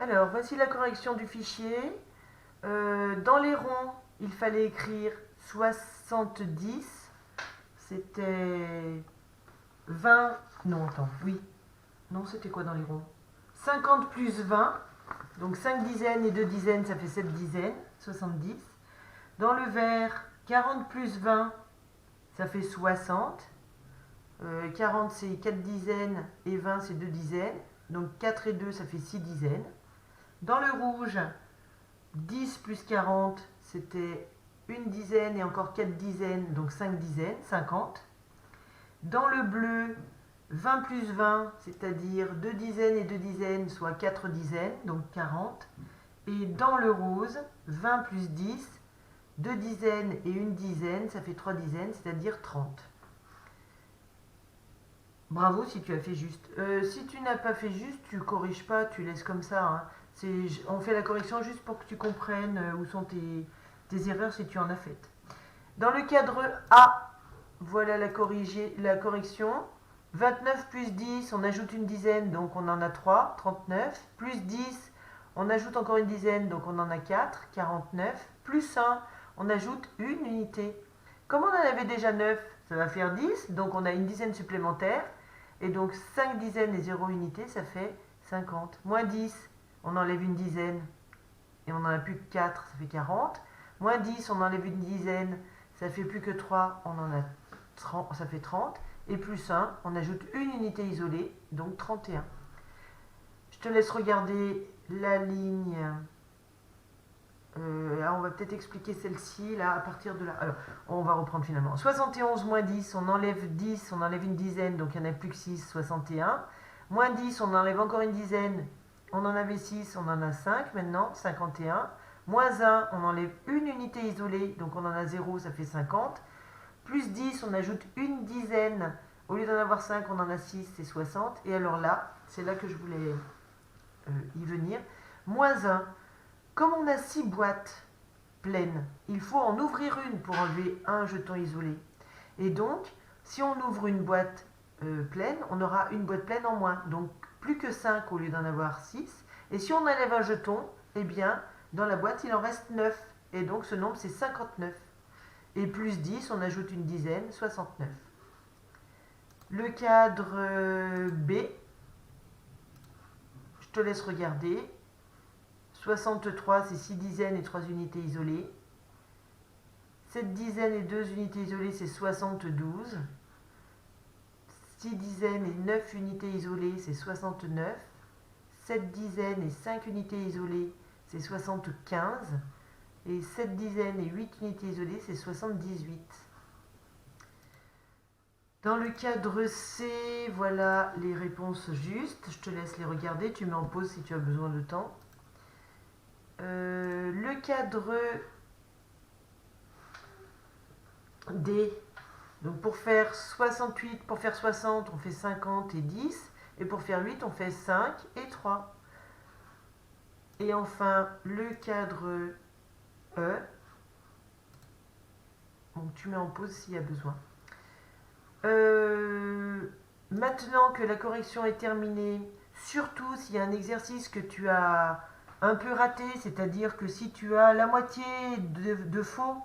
Alors, voici la correction du fichier. Dans les ronds, il fallait écrire 70. C'était 20. Non, attends, oui. Non, c'était quoi dans les ronds? 50 plus 20. Donc 5 dizaines et 2 dizaines, ça fait 7 dizaines. 70. Dans le vert, 40 plus 20, ça fait 60. 40, c'est 4 dizaines et 20, c'est 2 dizaines. Donc 4 et 2, ça fait 6 dizaines. Dans le rouge, 10 plus 40, c'était une dizaine et encore 4 dizaines, donc 5 dizaines, 50. Dans le bleu, 20 plus 20, c'est-à-dire 2 dizaines et 2 dizaines, soit 4 dizaines, donc 40. Et dans le rose, 20 plus 10, 2 dizaines et une dizaine, ça fait 3 dizaines, c'est-à-dire 30. Bravo si tu as fait juste. Si tu n'as pas fait juste, tu corriges pas, tu laisses comme ça, hein. On fait la correction juste pour que tu comprennes où sont tes erreurs si tu en as faites. Dans le cadre A, voilà la correction. 29 plus 10, on ajoute une dizaine, donc on en a 3, 39. Plus 10, on ajoute encore une dizaine, donc on en a 4, 49. Plus 1, on ajoute une unité. Comme on en avait déjà 9, ça va faire 10, donc on a une dizaine supplémentaire. Et donc 5 dizaines et 0 unité, ça fait 50. Moins 10, on enlève une dizaine et on n'en a plus que 4, ça fait 40. Moins 10, on enlève une dizaine, ça fait plus que 3, on en a 30, ça fait 30. Et plus 1, on ajoute une unité isolée, donc 31. Je te laisse regarder la ligne. On va peut-être expliquer celle-ci, là, à partir de là. Alors, on va reprendre finalement. 71 moins 10, on enlève 10, on enlève une dizaine, donc il n'y en a plus que 6, 61. Moins 10, on enlève encore une dizaine, on en avait 6, on en a 5 maintenant, 51. Moins 1, on enlève une unité isolée, donc on en a 0, ça fait 50. Plus 10, on ajoute une dizaine, au lieu d'en avoir 5, on en a 6, c'est 60. Et alors là, c'est là que je voulais y venir. Moins 1, comme on a 6 boîtes pleines, il faut en ouvrir une pour enlever un jeton isolé. Et donc, si on ouvre une boîte pleine, on aura une boîte pleine en moins. Donc, plus que 5 au lieu d'en avoir 6. Et si on enlève un jeton, eh bien, dans la boîte, il en reste 9. Et donc, ce nombre, c'est 59. Et plus 10, on ajoute une dizaine, 69. Le cadre B, je te laisse regarder. 63, c'est 6 dizaines et 3 unités isolées. 7 dizaines et 2 unités isolées, c'est 72. 6 dizaines et 9 unités isolées, c'est 69. 7 dizaines et 5 unités isolées, c'est 75. Et 7 dizaines et 8 unités isolées, c'est 78. Dans le cadre C, voilà les réponses justes. Je te laisse les regarder. Tu mets en pause si tu as besoin de temps. Le cadre D. Donc pour faire 68, pour faire 60, on fait 50 et 10. Et pour faire 8, on fait 5 et 3. Et enfin, le cadre E. Donc tu mets en pause s'il y a besoin. Maintenant que la correction est terminée, surtout s'il y a un exercice que tu as un peu raté, c'est-à-dire que si tu as la moitié de faux,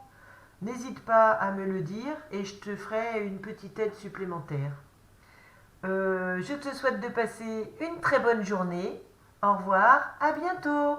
n'hésite pas à me le dire et je te ferai une petite aide supplémentaire. Je te souhaite de passer une très bonne journée. Au revoir, à bientôt.